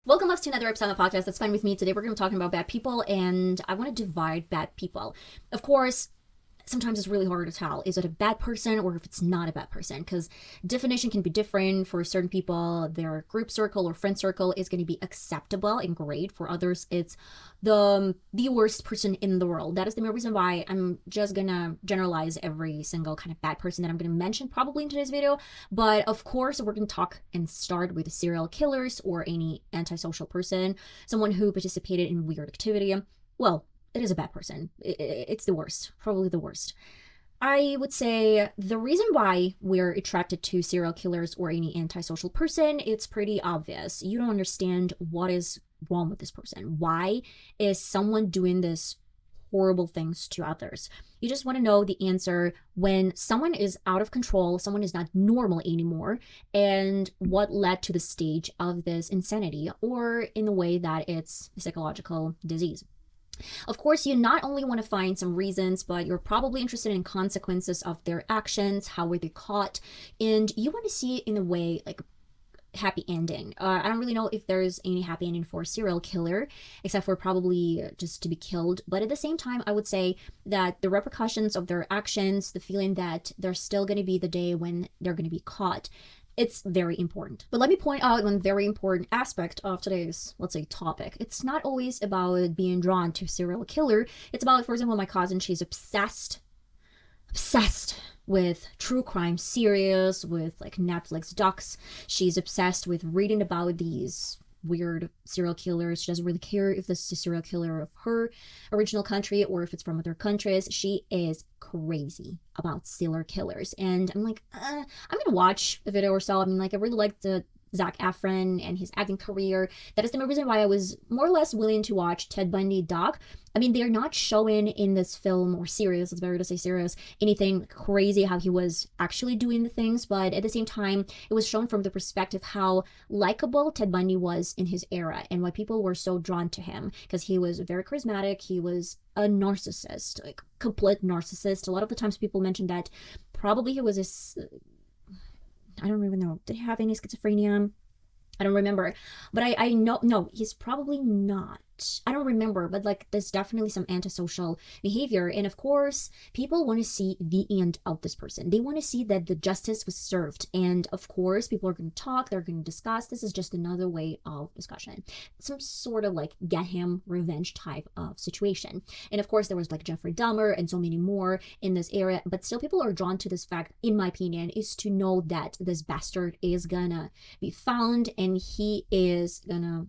Welcome back to another episode of the podcast. That's fine with me. Today we're going to be talking about bad people, and I want to divide bad people. Of course, sometimes it's really hard to tell, is it a bad person or if it's not a bad person, because definition can be different. For certain people, their group circle or friend circle is going to be acceptable and great. For others, it's the worst person in the world. That is the main reason why I'm just gonna generalize every single kind of bad person that I'm gonna mention probably in today's video. But of course, we're gonna talk and start with serial killers or any antisocial person, someone who participated in weird activity. Well, it is a bad person. It's the worst, probably the worst. I would say the reason why we're attracted to serial killers or any antisocial person, it's pretty obvious. You don't understand what is wrong with this person. Why is someone doing this horrible things to others? You just want to know the answer when someone is out of control, someone is not normal anymore, and what led to the stage of this insanity, or in the way that it's a psychological disease. Of course, you not only want to find some reasons, but you're probably interested in consequences of their actions, how were they caught, and you want to see it in a way like happy ending. I don't really know if there's any happy ending for a serial killer, except for probably just to be killed. But at the same time, I would say that the repercussions of their actions, the feeling that there's still going to be the day when they're going to be caught, it's very important. But let me point out one very important aspect of today's, let's say, topic. It's not always about being drawn to serial killer. It's about, for example, my cousin, she's obsessed with true crime series, with like Netflix docs. She's obsessed with reading about these weird serial killers. She doesn't really care if this is a serial killer of her original country or if it's from other countries. She is crazy about serial killers. And I'm like, I'm gonna watch a video or so. I mean, like, I really like the Zac Efron and his acting career. That is the main reason why I was more or less willing to watch Ted Bundy doc. I mean, they're not showing in this film or series, it's better to say series, anything crazy how he was actually doing the things, but at the same time, it was shown from the perspective how likable Ted Bundy was in his era and why people were so drawn to him, because he was very charismatic, he was a narcissist, like complete narcissist. A lot of the times people mention that probably he was I don't even know. Did he have any schizophrenia? I don't remember. But I know, no, he's probably not. I don't remember, but like there's definitely some antisocial behavior. And of course, people want to see the end of this person. They want to see that the justice was served. And of course, people are going to talk, they're going to discuss. This is just another way of discussion. Some sort of like get him revenge type of situation. And of course, there was like Jeffrey Dahmer and so many more in this area. But still, people are drawn to this fact, in my opinion, is to know that this bastard is gonna be found and he is gonna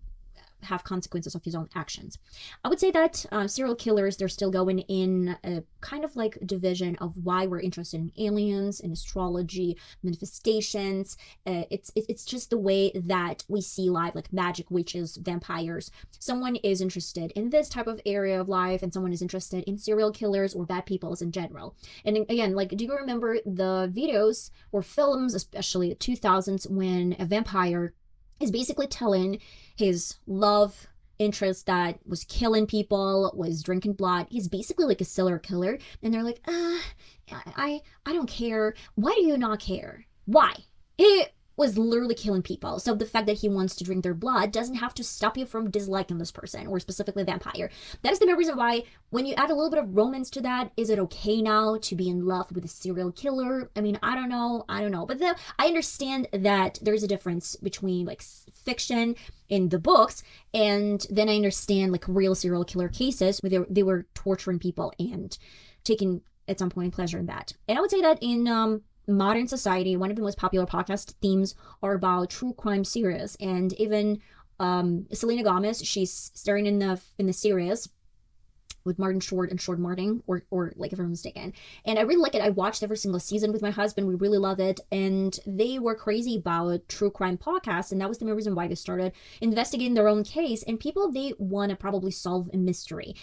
have consequences of his own actions. I would say that serial killers, they're still going in a kind of like division of why we're interested in aliens and astrology, manifestations. It's just the way that we see life, like magic, witches, vampires. Someone is interested in this type of area of life, and someone is interested in serial killers or bad peoples in general. And again, like, do you remember the videos or films, especially the 2000s, when a vampire is basically telling his love interest that was killing people, was drinking blood, he's basically like a serial killer, and they're like, I don't care. Why do you not care? Why? He was literally killing people. So the fact that he wants to drink their blood doesn't have to stop you from disliking this person, or specifically a vampire. That is the main reason why, when you add a little bit of romance to that, is it okay now to be in love with a serial killer? I mean, I don't know. But I understand that there's a difference between like fiction in the books, and then I understand like real serial killer cases where they were torturing people and taking at some point pleasure in that. And I would say that in modern society, one of the most popular podcast themes are about true crime series, and even Selena Gomez, she's starring in the series with Martin Short and Short Martin, or like, if I'm mistaken. And I really like it. I watched every single season with my husband. We really love it. And they were crazy about true crime podcasts. And that was the main reason why they started investigating their own case. And people, they want to probably solve a mystery,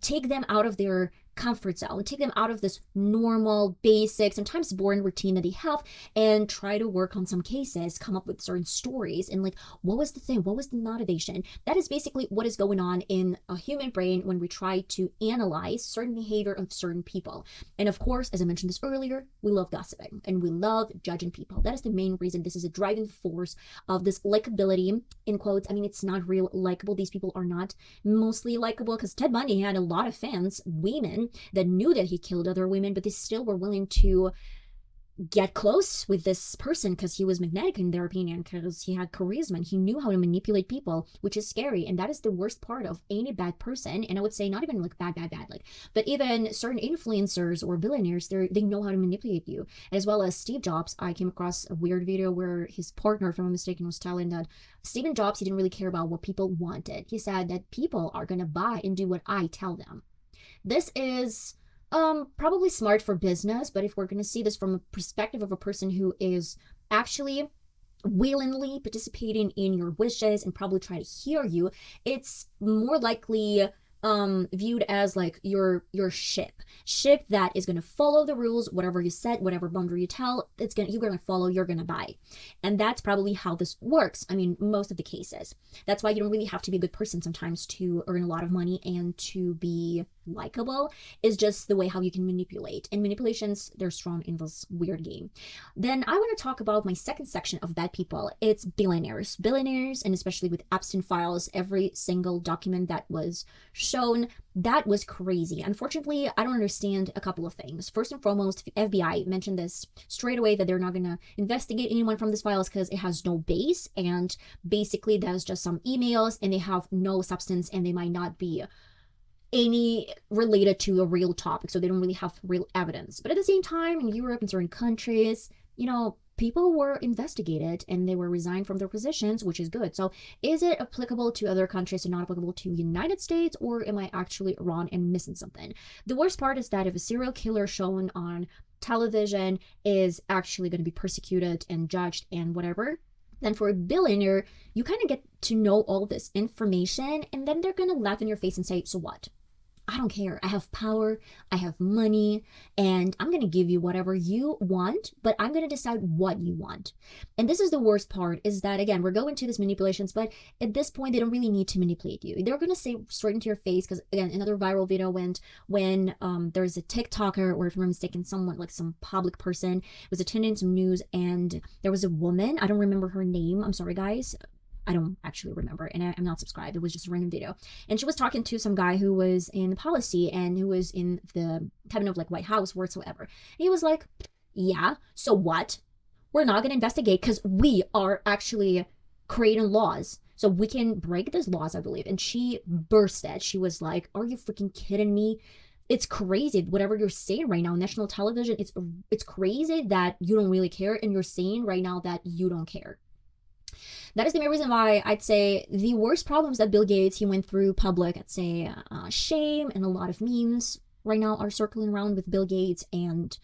take them out of their comfort zone, take them out of this normal, basic, sometimes boring routine that they have, and try to work on some cases, come up with certain stories, and like, what was the thing? What was the motivation? That is basically what is going on in a human brain when we try to analyze certain behavior of certain people. And of course, as I mentioned this earlier, we love gossiping and we love judging people. That is the main reason. This is a driving force of this likability, in quotes. I mean, it's not real likable. These people are not mostly likable, because Ted Bundy had a lot of fans, women, that knew that he killed other women, but they still were willing to get close with this person because he was magnetic in their opinion, because he had charisma and he knew how to manipulate people, which is scary. And that is the worst part of any bad person. And I would say not even like bad, like, but even certain influencers or billionaires, they know how to manipulate you. As well as Steve Jobs. I came across a weird video where his partner, if I'm not mistaken, was telling that Stephen Jobs, he didn't really care about what people wanted. He said that people are going to buy and do what I tell them. This is probably smart for business, but if we're going to see this from a perspective of a person who is actually willingly participating in your wishes and probably try to hear you, it's more likely viewed as like your ship that is going to follow the rules, whatever you set, whatever boundary you tell, you're going to follow, you're going to buy. And that's probably how this works. I mean, most of the cases. That's why you don't really have to be a good person sometimes to earn a lot of money and to be likable. Is just the way how you can manipulate. And manipulations, they're strong in this weird game. Then I want to talk about my second section of bad people. It's billionaires. Billionaires, and especially with Epstein files, every single document that was shown, that was crazy. Unfortunately, I don't understand a couple of things. First and foremost, FBI mentioned this straight away, that they're not going to investigate anyone from these files because it has no base, and basically there's just some emails and they have no substance and they might not be any related to a real topic, so they don't really have real evidence. But at the same time, in Europe and certain countries, people were investigated and they were resigned from their positions, which is good. So is it applicable to other countries and not applicable to United States, or am I actually wrong and missing something? The worst part is that if a serial killer shown on television is actually going to be persecuted and judged and whatever, then for a billionaire, you kind of get to know all this information, and then they're going to laugh in your face and say, so what? I don't care. I have power, I have money, and I'm going to give you whatever you want, but I'm going to decide what you want. And this is the worst part, is that, again, we're going to these manipulations, but at this point, they don't really need to manipulate you. They're going to say straight into your face, because, again, another viral video went when there's a TikToker, or if I'm not mistaken, someone, like some public person, was attending some news, and there was a woman, I don't remember her name, I'm sorry, guys, I don't actually remember, and I'm not subscribed. It was just a random video. And she was talking to some guy who was in policy and who was in the cabinet of like White House, whatsoever. And he was like, yeah, so what? We're not going to investigate because we are actually creating laws. So we can break those laws, I believe. And she bursted. She was like, are you freaking kidding me? It's crazy, whatever you're saying right now on national television. It's crazy that you don't really care, and you're saying right now that you don't care. That is the main reason why I'd say the worst problems that Bill Gates, he went through public, I'd say shame, and a lot of memes right now are circling around with Bill Gates and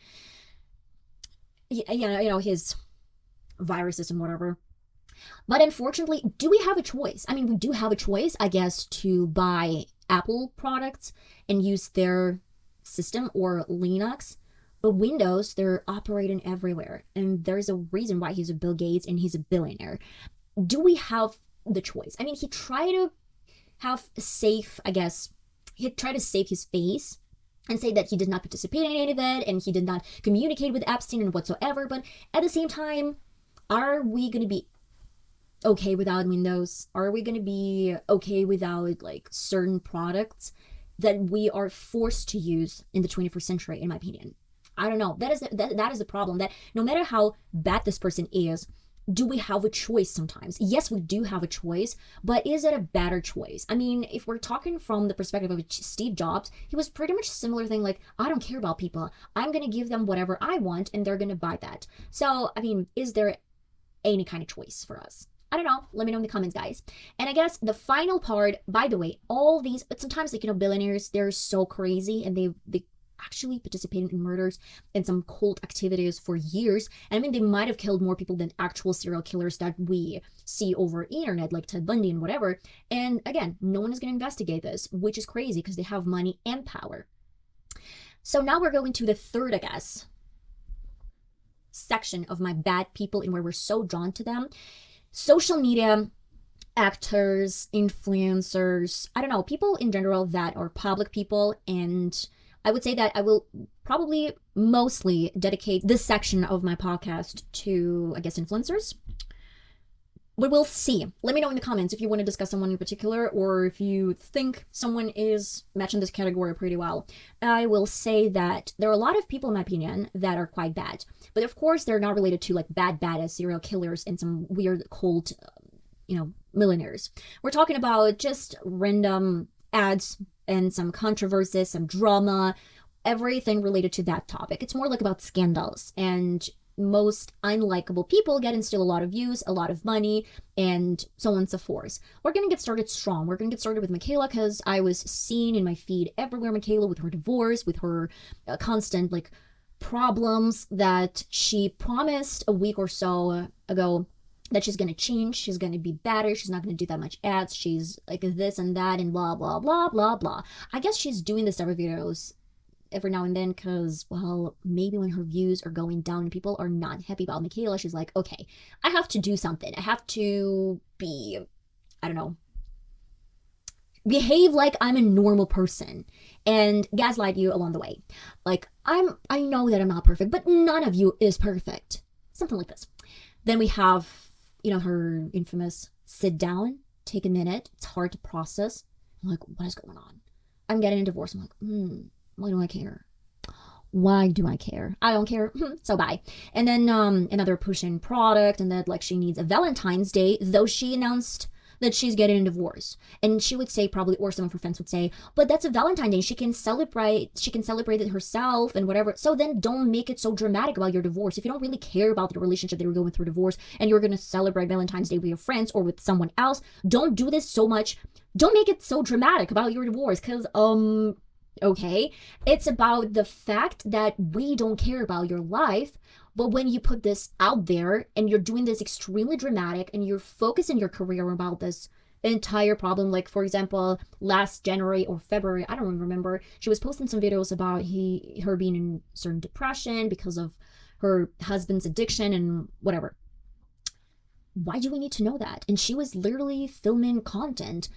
his viruses and whatever. But unfortunately, do we have a choice? I mean, we do have a choice, I guess, to buy Apple products and use their system, or Linux. But Windows, they're operating everywhere. And there's a reason why he's a Bill Gates and he's a billionaire. Do we have the choice? I mean, he tried to have he tried to save his face and say that he did not participate in any of it and he did not communicate with Epstein and whatsoever. But at the same time, are we going to be okay without Windows? Are we going to be okay without like certain products that we are forced to use in the 21st century, in my opinion? I don't know. That is the problem, that no matter how bad this person is, do we have a choice sometimes? Yes, we do have a choice, but is it a better choice? I mean, if we're talking from the perspective of Steve Jobs, he was pretty much similar thing, like, I don't care about people. I'm going to give them whatever I want, and they're going to buy that. So, I mean, is there any kind of choice for us? I don't know. Let me know in the comments, guys. And I guess the final part, by the way, all these, but sometimes, like, billionaires, they're so crazy, and they actually participating in murders and some cult activities for years. And I mean, they might have killed more people than actual serial killers that we see over internet, like Ted Bundy and whatever. And again, no one is going to investigate this, which is crazy because they have money and power. So now we're going to the third, I guess, section of my bad people and where we're so drawn to them. Social media actors, influencers, I don't know, people in general that are public people. And I would say that I will probably mostly dedicate this section of my podcast to, I guess, influencers. But we'll see. Let me know in the comments if you want to discuss someone in particular or if you think someone is matching this category pretty well. I will say that there are a lot of people, in my opinion, that are quite bad. But of course, they're not related to like bad as serial killers and some weird cult, millionaires. We're talking about just random ads and some controversies, some drama, everything related to that topic. It's more like about scandals, and most unlikable people getting still a lot of views, a lot of money, and so on and so forth. We're gonna get started strong. We're gonna get started with Michaela because I was seeing in my feed everywhere Michaela with her divorce, with her constant like problems that she promised a week or so ago that she's gonna change, she's gonna be better, she's not gonna do that much ads, she's like this and that and blah blah blah blah blah. I guess she's doing this every videos every now and then because, well, maybe when her views are going down and people are not happy about Michaela, she's like, okay, I have to do something. I have to be, I don't know, behave like I'm a normal person and gaslight you along the way. Like, I know that I'm not perfect, but none of you is perfect. Something like this. Then we have, her infamous sit down, take a minute. It's hard to process. I'm like, what is going on? I'm getting a divorce. I'm like, why do I care? Why do I care? I don't care. So bye. And then another pushing product and that like she needs a Valentine's Day, though she announced that she's getting a divorce. And she would say probably, or some of her friends would say, but that's a Valentine's Day. She can celebrate it herself and whatever. So then don't make it so dramatic about your divorce. If you don't really care about the relationship that you're going through divorce and you're going to celebrate Valentine's Day with your friends or with someone else, don't do this so much. Don't make it so dramatic about your divorce because, okay, it's about the fact that we don't care about your life. But when you put this out there and you're doing this extremely dramatic and you're focusing your career about this entire problem, like for example, last January or February, I don't remember, she was posting some videos about her being in certain depression because of her husband's addiction and whatever. Why do we need to know that? And she was literally filming content,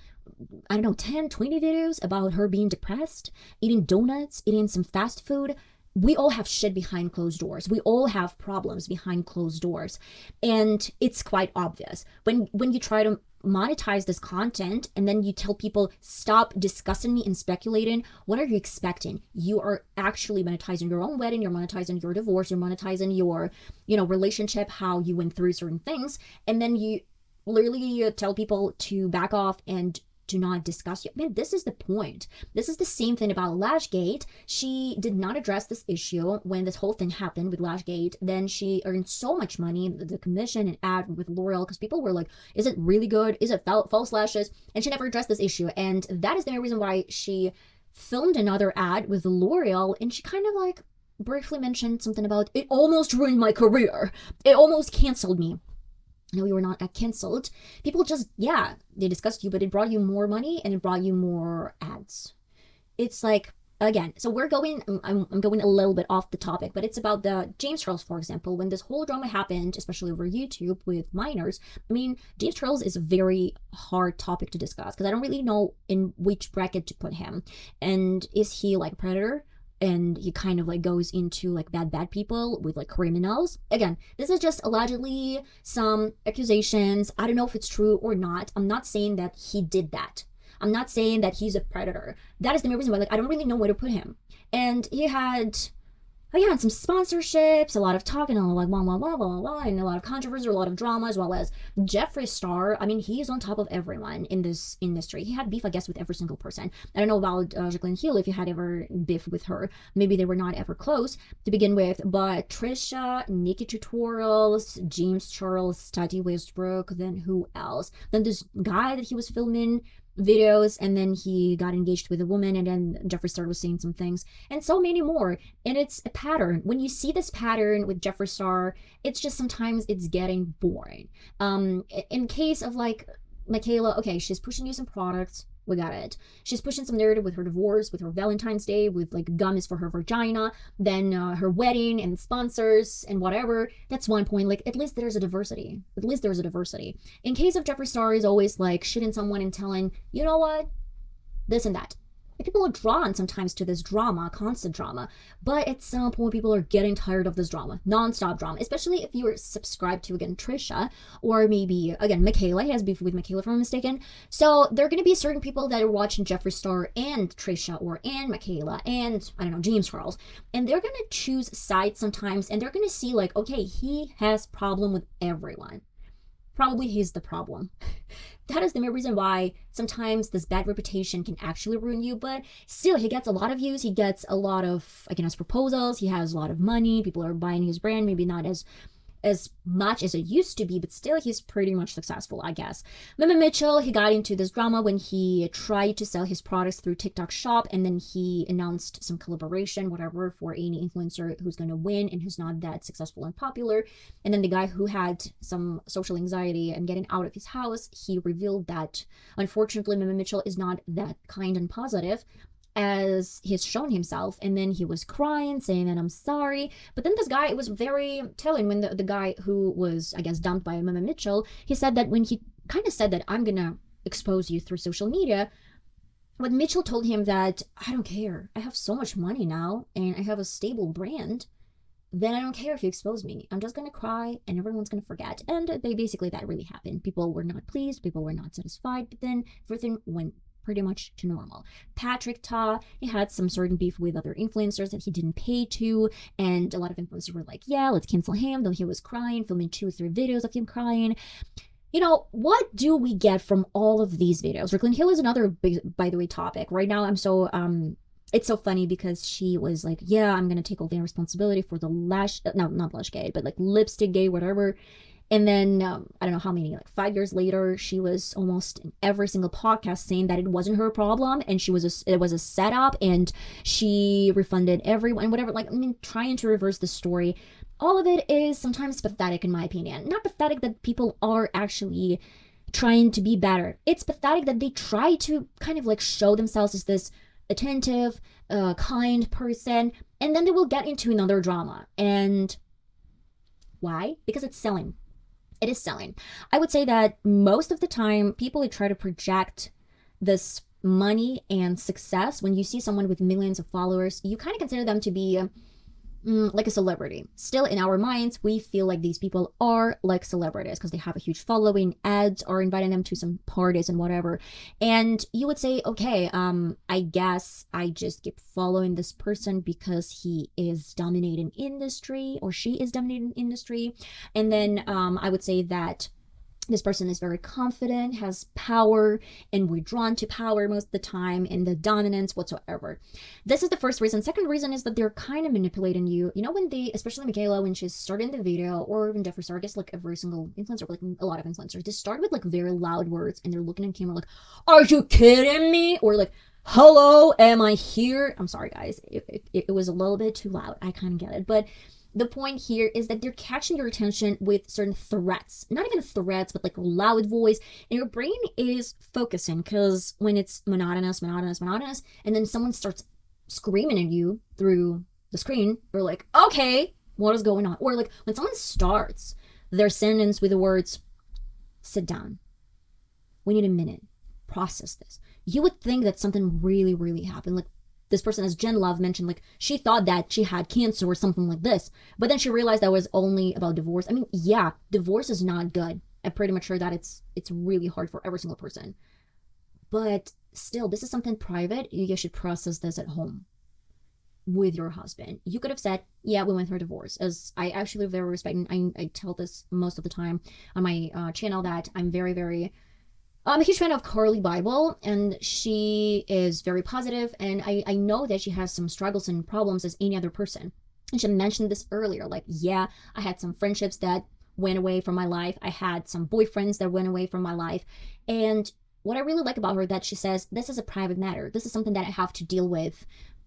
I don't know, 10, 20 videos about her being depressed, eating donuts, eating some fast food. We all have shit behind closed doors. We all have problems behind closed doors. And it's quite obvious. When you try to monetize this content and then you tell people, stop discussing me and speculating, what are you expecting? You are actually monetizing your own wedding, you're monetizing your divorce, you're monetizing your, relationship, how you went through certain things. And then you literally tell people to back off and do not discuss it. Man, this is the point. This is the same thing about Lashgate. She did not address this issue when this whole thing happened with Lashgate. Then she earned so much money, the commission and ad with L'Oreal, because people were like, is it really good? Is it false lashes? And she never addressed this issue. And that is the main reason why she filmed another ad with L'Oreal, and she kind of like briefly mentioned something about, it almost ruined my career. It almost canceled me. No, you were not canceled. People just, they discussed you, but it brought you more money and it brought you more ads. It's like, again, so I'm going a little bit off the topic, but it's about the James Charles, for example, when this whole drama happened, especially over YouTube with minors. I mean, James Charles is a very hard topic to discuss because I don't really know in which bracket to put him. And is he like a predator? And he kind of like goes into like bad people with like criminals. Again, this is just allegedly some accusations. I don't know if it's true or not. I'm not saying that he did that. I'm not saying that he's a predator. That is the main reason why, like, I don't really know where to put him. And he had some sponsorships, a lot of talking, and like blah blah blah blah blah, and a lot of controversy, a lot of drama, as well as Jeffree Star. I mean, he's on top of everyone in this industry. He had beef, I guess, with every single person. I don't know about Jacqueline Hill, if you had ever beef with her. Maybe they were not ever close to begin with. But Trisha, Nikki Tutorials, James Charles, Tati Westbrook, then who else? Then this guy that he was filming videos, and then he got engaged with a woman, and then Jeffree Star was saying some things, and so many more. And it's a pattern. When you see this pattern with Jeffree Star, it's just sometimes it's getting boring. In case of like Michaela, okay, she's pushing you some products, We got it. She's pushing some narrative with her divorce, with her Valentine's Day, with like gummies for her vagina, then her wedding and sponsors and whatever. That's one point. Like, at least there's a diversity. At least there's a diversity. In case of Jeffree Star, is always like shitting someone and telling, you know what, this and that. People are drawn sometimes to this drama, constant drama, but at some point people are getting tired of this drama, non-stop drama, especially if you're subscribed to, again, Trisha, or maybe, again, Michaela. He has beef with Michaela, if I'm mistaken. So there are going to be certain people that are watching Jeffree Star and Trisha, or and Michaela, and, I don't know, James Charles, and they're going to choose sides sometimes, and they're going to see, like, okay, he has problem with everyone. Probably he's the problem. That is the main reason why sometimes this bad reputation can actually ruin you, but still, he gets a lot of views, he gets a lot of, again, his proposals, he has a lot of money, people are buying his brand, maybe not as much as it used to be, but still he's pretty much successful, I guess. Mema Mitchell, he got into this drama when he tried to sell his products through TikTok Shop, and then he announced some collaboration, whatever, for any influencer who's going to win and who's not that successful and popular. And then the guy who had some social anxiety and getting out of his house, he revealed that unfortunately Mema Mitchell is not that kind and positive as he's shown himself. And then he was crying, saying that I'm sorry. But then this guy, it was very telling when the guy who was, I guess, dumped by Mema Mitchell, he said that when he kind of said that I'm gonna expose you through social media, when Mitchell told him that I don't care, I have so much money now and I have a stable brand, then I don't care if you expose me. I'm just gonna cry and everyone's gonna forget. And basically that really happened. People were not pleased, people were not satisfied, but then everything went pretty much to normal. Patrick Ta, he had some certain beef with other influencers that he didn't pay to, and a lot of influencers were like, yeah, let's cancel him, though he was crying, filming 2 or 3 videos of him crying. You know, what do we get from all of these videos? Brooklyn Hill is another big, by the way, topic. Right now, I'm so, it's so funny because she was like, yeah, I'm gonna take all the responsibility for the not lash gay, but like lipstick gay, whatever. And then, I don't know how many, like 5 years later, she was almost in every single podcast saying that it wasn't her problem and it was a setup and she refunded everyone, whatever. Like, I mean, trying to reverse the story. All of it is sometimes pathetic, in my opinion. Not pathetic that people are actually trying to be better. It's pathetic that they try to kind of like show themselves as this attentive, kind person, and then they will get into another drama. And why? Because it's selling. It is selling. I would say that most of the time, people who try to project this money and success, when you see someone with millions of followers, you kind of consider them to be like a celebrity. Still, in our minds, we feel like these people are like celebrities because they have a huge following, ads are inviting them to some parties and whatever. And you would say, okay, I guess I just keep following this person because he is dominating industry or she is dominating industry. And then I would say that this person is very confident, has power, and we're drawn to power most of the time and the dominance whatsoever. This is the first reason. Second reason is that they're kind of manipulating you. You know, when they, especially Michaela, when she's starting the video, or even Jeffree Star, I guess like every single influencer, like a lot of influencers, they start with like very loud words and they're looking at camera like, are you kidding me? Or like, hello, am I here? I'm sorry, guys. It was a little bit too loud. I kind of get it. But the point here is that they're catching your attention with certain threats. Not even threats, but like loud voice. And your brain is focusing because when it's monotonous, and then someone starts screaming at you through the screen, you're like, okay, what is going on? Or like when someone starts their sentence with the words, sit down. We need a minute. Process this. You would think that something really, really happened. Like, this person, as Jen Love mentioned, like she thought that she had cancer or something like this, but then she realized that was only about divorce. I mean, yeah, divorce is not good. I'm pretty much sure that it's really hard for every single person. But still, this is something private. You should process this at home with your husband. You could have said, yeah, we went through a divorce. As I actually very respect, and I tell this most of the time on my channel that I'm very, very I'm a huge fan of Carly Bible, and she is very positive, and I know that she has some struggles and problems as any other person. And she mentioned this earlier, like, yeah, I had some friendships that went away from my life. I had some boyfriends that went away from my life. And what I really like about her that she says, this is a private matter. This is something that I have to deal with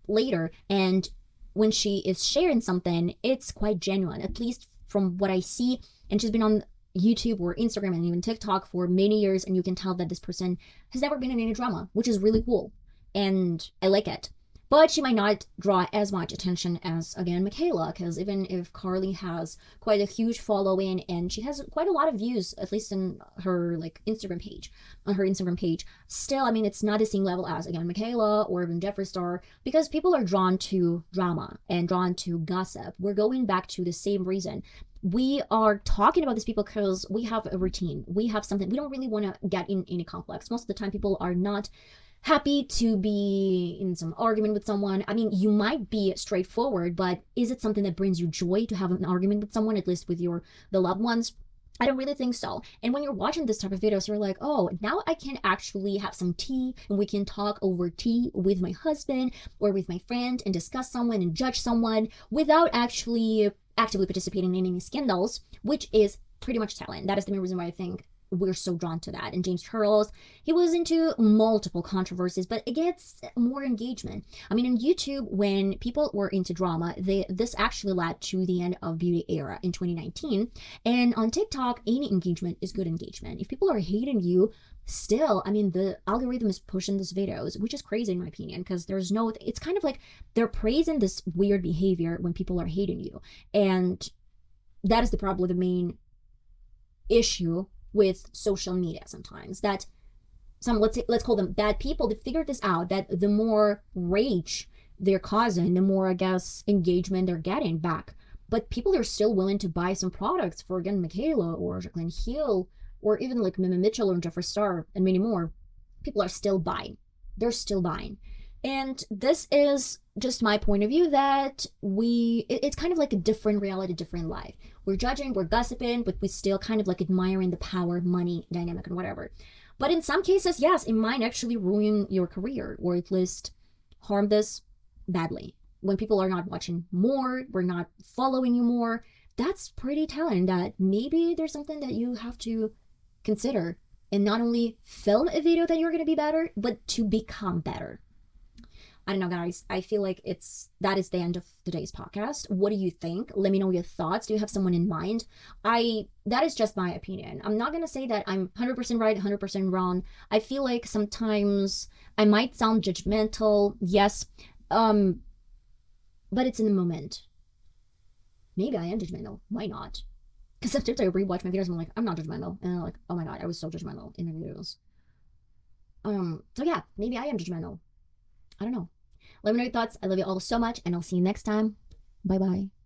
later. And when she is sharing something, it's quite genuine, at least from what I see. And she's been on YouTube or Instagram and even TikTok for many years, and you can tell that this person has never been in any drama, which is really cool. And I like it. But she might not draw as much attention as, again, Michaela, because even if Carly has quite a huge following and she has quite a lot of views, at least in her like Instagram page, on her Instagram page, still, I mean, it's not the same level as, again, Michaela or even Jeffree Star, because people are drawn to drama and drawn to gossip. We're going back to the same reason. We are talking about these people because we have a routine. We have something. We don't really want to get in any conflicts. Most of the time, people are not happy to be in some argument with someone. I mean, you might be straightforward, but is it something that brings you joy to have an argument with someone, at least with the loved ones? I don't really think so. And when you're watching this type of videos, you're like, oh, now I can actually have some tea and we can talk over tea with my husband or with my friend and discuss someone and judge someone without actually actively participating in any scandals, which is pretty much telling. That is the main reason why I think we're so drawn to that. And James Charles, he was into multiple controversies, but it gets more engagement. I mean, in YouTube, when people were into drama, this actually led to the end of beauty era in 2019. And on TikTok, any engagement is good engagement. If people are hating you, still, I mean, the algorithm is pushing these videos, which is crazy in my opinion, because it's kind of like they're praising this weird behavior when people are hating you. And that is probably the main issue with social media sometimes, that let's call them bad people, they figured this out, that the more rage they're causing, the more, I guess, engagement they're getting back. But people are still willing to buy some products for, again, Michaela or Jacqueline Hill or even like Mimi Mitchell or Jeffree Star and many more. People are still buying. They're still buying. And this is just my point of view, that it's kind of like a different reality, different life. We're judging, we're gossiping, but we still kind of like admiring the power, money dynamic and whatever. But in some cases, yes, it might actually ruin your career, or at least harm this badly. When people are not watching more, we're not following you more, that's pretty telling that maybe there's something that you have to consider, and not only film a video that you're going to be better, but to become better. I don't know, guys. I feel like that is the end of today's podcast. What do you think? Let me know your thoughts. Do you have someone in mind? That is just my opinion. I'm not gonna say that I'm 100% right, 100% wrong. I feel like sometimes I might sound judgmental, yes, but it's in the moment. Maybe I am judgmental. Why not? Because sometimes I rewatch my videos and I'm like, I'm not judgmental, and I'm like, oh my god, I was so judgmental in the videos. So yeah, maybe I am judgmental. I don't know. Let me know your thoughts. I love you all so much, and I'll see you next time. Bye bye.